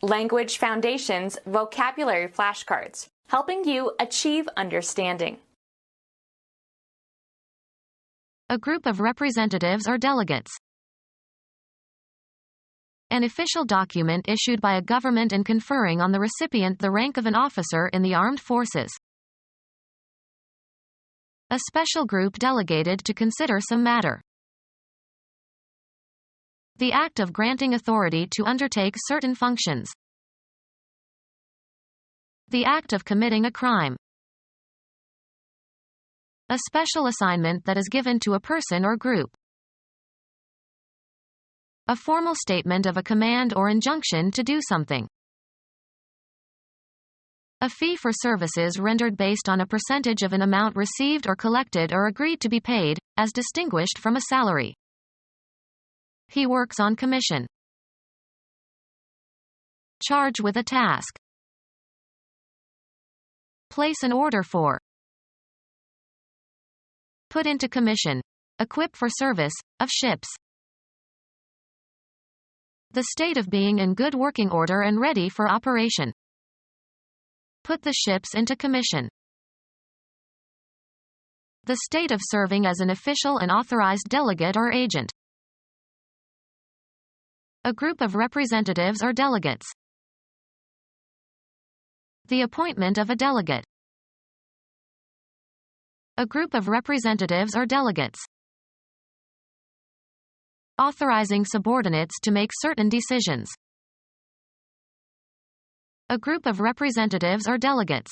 Language Foundations Vocabulary Flashcards, helping you achieve understanding. A group of representatives or delegates. An official document issued by a government and conferring on the recipient the rank of an officer in the armed forces. A special group delegated to consider some matter. The act of granting authority to undertake certain functions. The act of committing a crime. A special assignment that is given to a person or group. A formal statement of a command or injunction to do something. A fee for services rendered based on a percentage of an amount received or collected or agreed to be paid, as distinguished from a salary. He works on commission. Charge with a task. Place an order for. Put into commission. Equip for service, of ships. The state of being in good working order and ready for operation. Put the ships into commission. The state of serving as an official and authorized delegate or agent. A group of representatives or delegates. The appointment of a delegate. A group of representatives or delegates. Authorizing subordinates to make certain decisions. A group of representatives or delegates.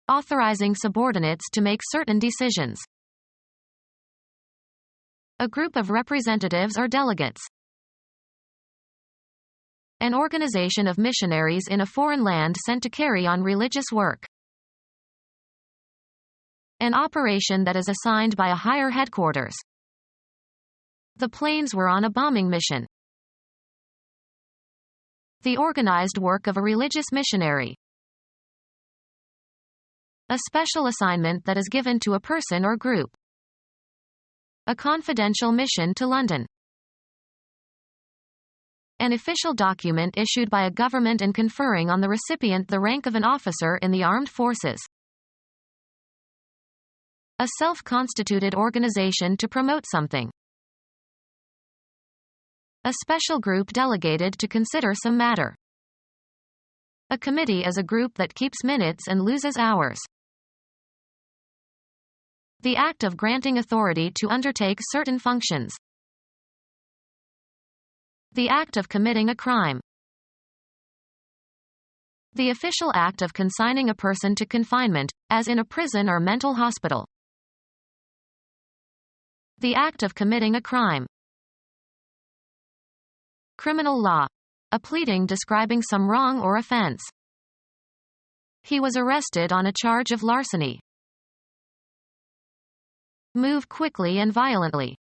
Authorizing subordinates to make certain decisions. A group of representatives or delegates. An organization of missionaries in a foreign land sent to carry on religious work. An operation that is assigned by a higher headquarters. The planes were on a bombing mission. The organized work of a religious missionary. A special assignment that is given to a person or group. A confidential mission to London. An official document issued by a government and conferring on the recipient the rank of an officer in the armed forces. A self-constituted organization to promote something. A special group delegated to consider some matter. A committee is a group that keeps minutes and loses hours. The act of granting authority to undertake certain functions. The act of committing a crime. The official act of consigning a person to confinement, as in a prison or mental hospital. The act of committing a crime. Criminal law. A pleading describing some wrong or offense. He was arrested on a charge of larceny. Move quickly and violently.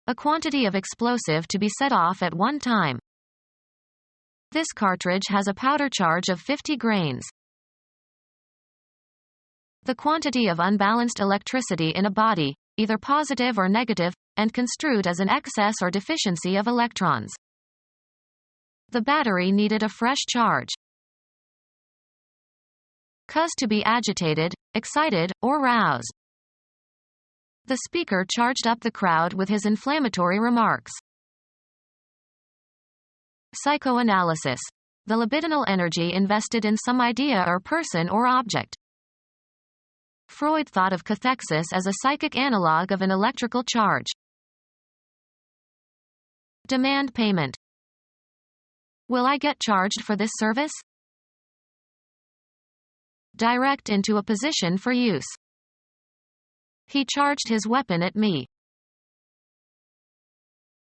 A quantity of explosive to be set off at one time. This cartridge has a powder charge of 50 grains. The quantity of unbalanced electricity in a body, either positive or negative, and construed as an excess or deficiency of electrons. The battery needed a fresh charge. Cause to be agitated, excited, or roused. The speaker charged up the crowd with his inflammatory remarks. Psychoanalysis. The libidinal energy invested in some idea or person or object. Freud thought of cathexis as a psychic analog of an electrical charge. Demand payment. Will I get charged for this service? Direct into a position for use. He charged his weapon at me.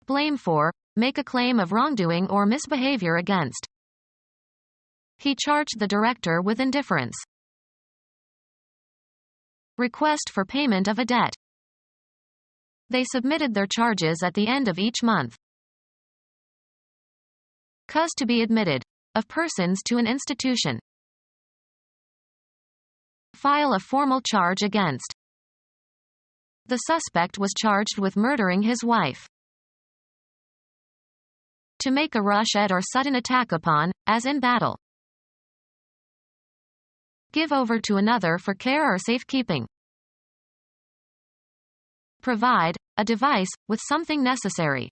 Blame for. Make a claim of wrongdoing or misbehavior against. He charged the director with indifference. Request for payment of a debt. They submitted their charges at the end of each month. Cause to be admitted. Of persons to an institution. File a formal charge against. The suspect was charged with murdering his wife. To make a rush at or sudden attack upon, as in battle. Give over to another for care or safekeeping. Provide, a device, with something necessary.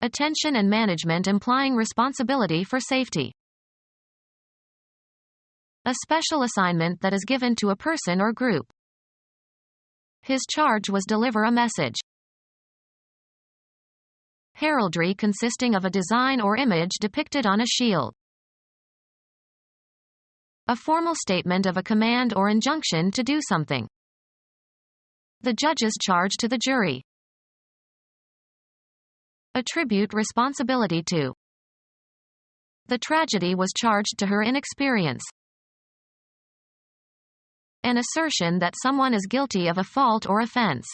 Attention and management implying responsibility for safety. A special assignment that is given to a person or group. His charge was deliver a message. Heraldry consisting of a design or image depicted on a shield. A formal statement of a command or injunction to do something. The judge's charge to the jury. Attribute responsibility to. The tragedy was charged to her inexperience. An assertion that someone is guilty of a fault or offense.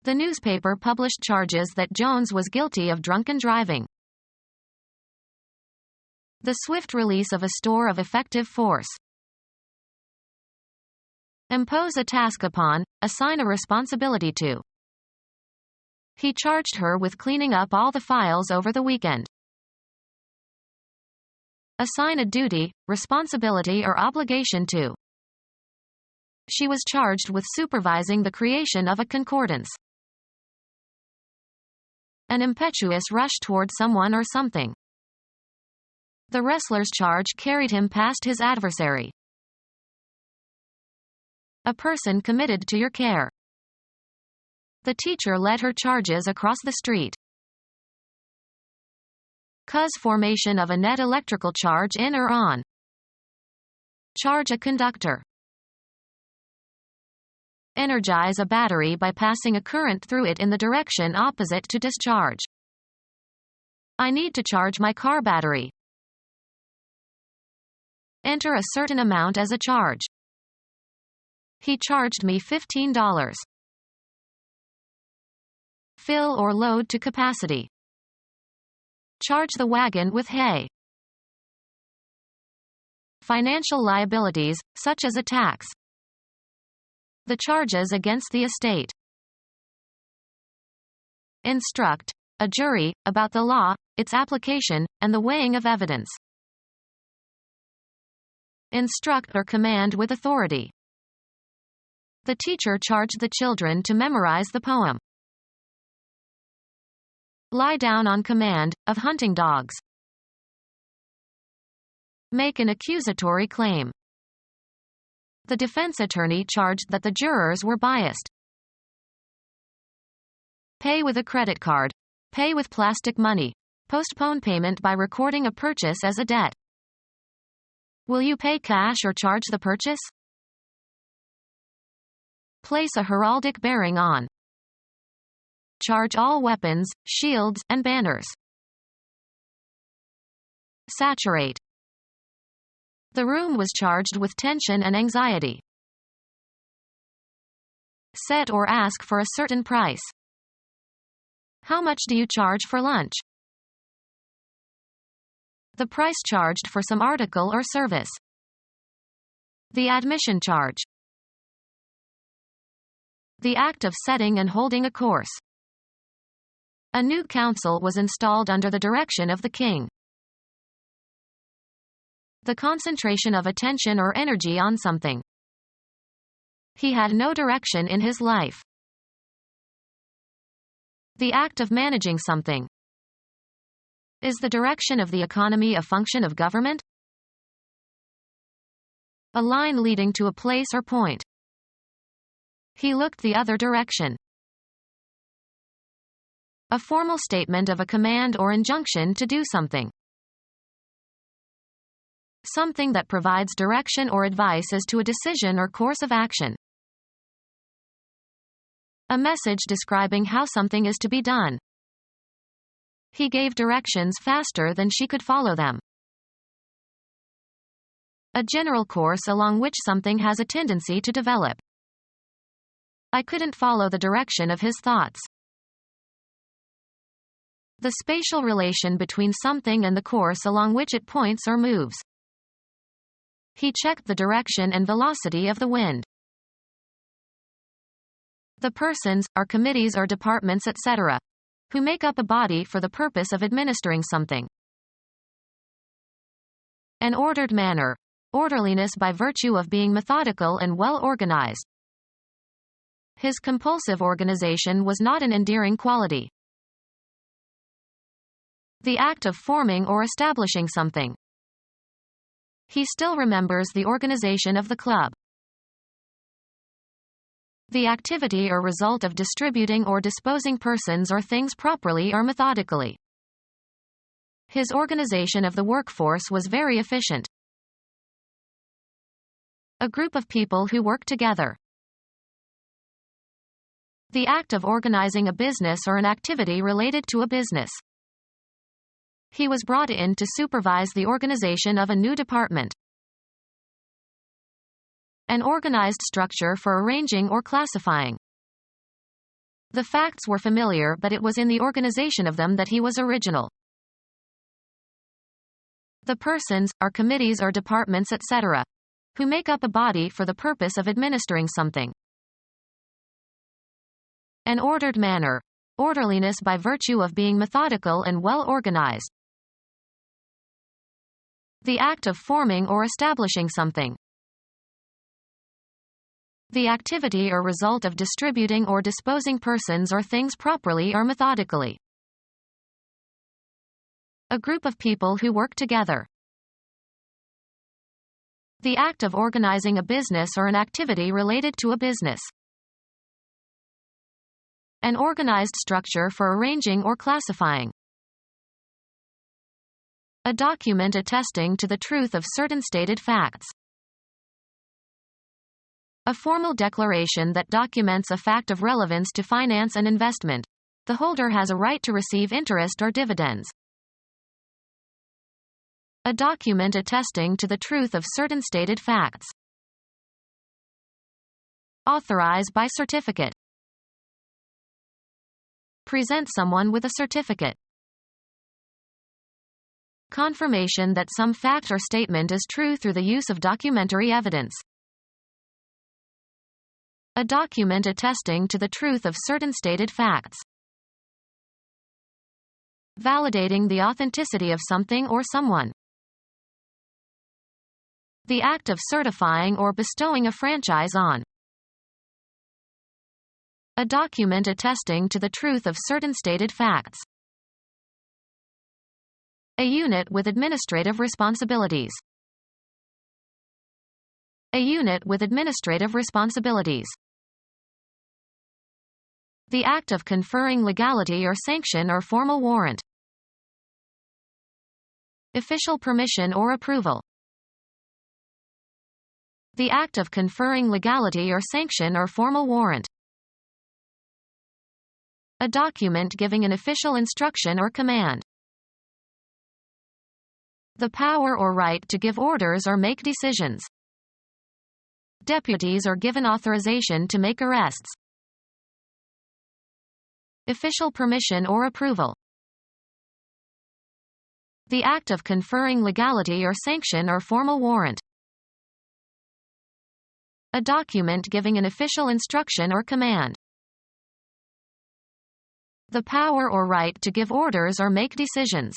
The newspaper published charges that Jones was guilty of drunken driving. The swift release of a store of effective force. Impose a task upon, assign a responsibility to. He charged her with cleaning up all the files over the weekend. Assign a duty, responsibility or obligation to. She was charged with supervising the creation of a concordance. An impetuous rush toward someone or something. The wrestler's charge carried him past his adversary. A person committed to your care. The teacher led her charges across the street. Cause formation of a net electrical charge in or on. Charge a conductor. Energize a battery by passing a current through it in the direction opposite to discharge. I need to charge my car battery. Enter a certain amount as a charge. He charged me $15. Fill or load to capacity. Charge the wagon with hay. Financial liabilities, such as a tax. The charges against the estate. Instruct, a jury, about the law, its application, and the weighing of evidence. Instruct or command with authority. The teacher charged the children to memorize the poem. Lie down on command, of hunting dogs. Make an accusatory claim. The defense attorney charged that the jurors were biased. Pay with a credit card. Pay with plastic money. Postpone payment by recording a purchase as a debt. Will you pay cash or charge the purchase? Place a heraldic bearing on. Charge all weapons, shields, and banners. Saturate. The room was charged with tension and anxiety. Set or ask for a certain price. How much do you charge for lunch? The price charged for some article or service. The admission charge. The act of setting and holding a course. A new council was installed under the direction of the king. The concentration of attention or energy on something. He had no direction in his life. The act of managing something. Is the direction of the economy a function of government? A line leading to a place or point. He looked the other direction. A formal statement of a command or injunction to do something. Something that provides direction or advice as to a decision or course of action. A message describing how something is to be done. He gave directions faster than she could follow them. A general course along which something has a tendency to develop. I couldn't follow the direction of his thoughts. The spatial relation between something and the course along which it points or moves. He checked the direction and velocity of the wind. The persons, or committees or departments etc. who make up a body for the purpose of administering something. An ordered manner. Orderliness by virtue of being methodical and well organized. His compulsive organization was not an endearing quality. The act of forming or establishing something. He still remembers the organization of the club. The activity or result of distributing or disposing persons or things properly or methodically. His organization of the workforce was very efficient. A group of people who work together. The act of organizing a business or an activity related to a business. He was brought in to supervise the organization of a new department. An organized structure for arranging or classifying. The facts were familiar, but it was in the organization of them that he was original. The persons, are committees or departments, etc., who make up a body for the purpose of administering something. An ordered manner. Orderliness by virtue of being methodical and well organized. The act of forming or establishing something. The activity or result of distributing or disposing persons or things properly or methodically. A group of people who work together. The act of organizing a business or an activity related to a business. An organized structure for arranging or classifying. A document attesting to the truth of certain stated facts. A formal declaration that documents a fact of relevance to finance and investment. The holder has a right to receive interest or dividends. A document attesting to the truth of certain stated facts. Authorize by certificate. Present someone with a certificate. Confirmation that some fact or statement is true through the use of documentary evidence. A document attesting to the truth of certain stated facts. Validating the authenticity of something or someone. The act of certifying or bestowing a franchise on. A document attesting to the truth of certain stated facts. A unit with administrative responsibilities. A unit with administrative responsibilities. The act of conferring legality or sanction or formal warrant. Official permission or approval. The act of conferring legality or sanction or formal warrant. A document giving an official instruction or command. The power or right to give orders or make decisions. Deputies are given authorization to make arrests. Official permission or approval. The act of conferring legality or sanction or formal warrant. A document giving an official instruction or command. The power or right to give orders or make decisions.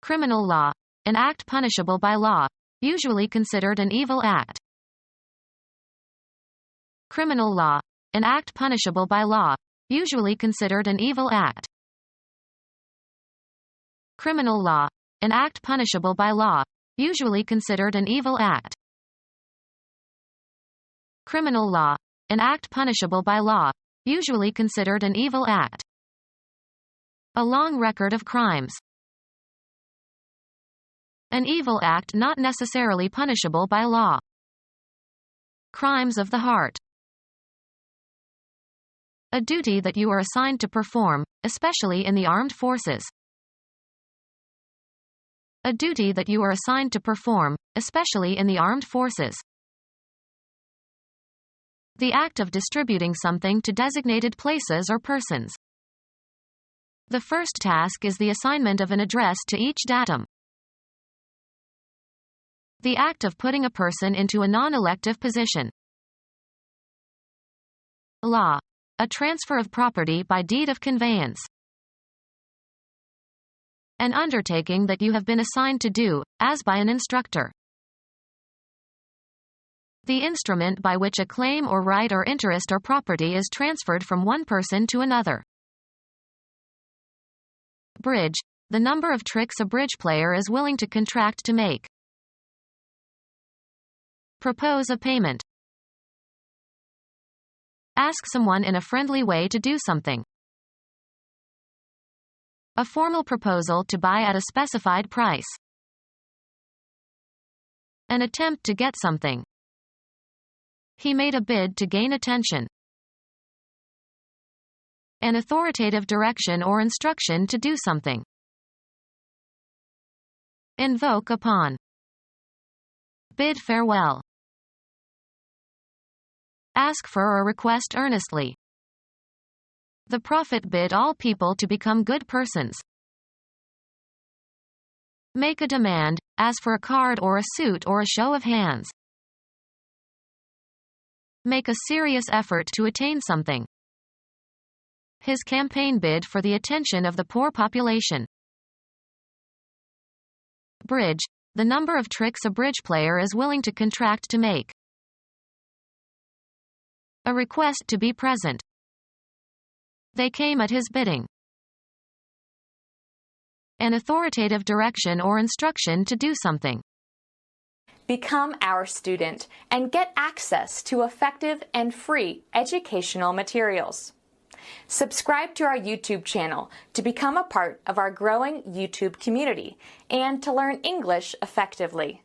Criminal law. An act punishable by law, usually considered an evil act. Criminal law. An act punishable by law, usually considered an evil act. Criminal law. An act punishable by law, usually considered an evil act. Criminal law. An act punishable by law, usually considered an evil act. A long record of crimes. An evil act not necessarily punishable by law. Crimes of the heart. A duty that you are assigned to perform, especially in the armed forces. A duty that you are assigned to perform, especially in the armed forces. The act of distributing something to designated places or persons. The first task is the assignment of an address to each datum. The act of putting a person into a non-elective position. Law. a transfer of property by deed of conveyance. An undertaking that you have been assigned to do, as by an instructor. The instrument by which a claim or right or interest or property is transferred from one person to another. Bridge, the number of tricks a bridge player is willing to contract to make. Propose a payment. Ask someone in a friendly way to do something. A formal proposal to buy at a specified price. An attempt to get something. He made a bid to gain attention. An authoritative direction or instruction to do something. Invoke upon. Bid farewell. Ask for or request earnestly. The prophet bid all people to become good persons. Make a demand, as for a card or a suit or a show of hands. Make a serious effort to attain something. His campaign bid for the attention of the poor population. Bridge, the number of tricks a bridge player is willing to contract to make. A request to be present. They came at his bidding. An authoritative direction or instruction to do something. Become our student and get access to effective and free educational materials. Subscribe to our YouTube channel to become a part of our growing YouTube community and to learn English effectively.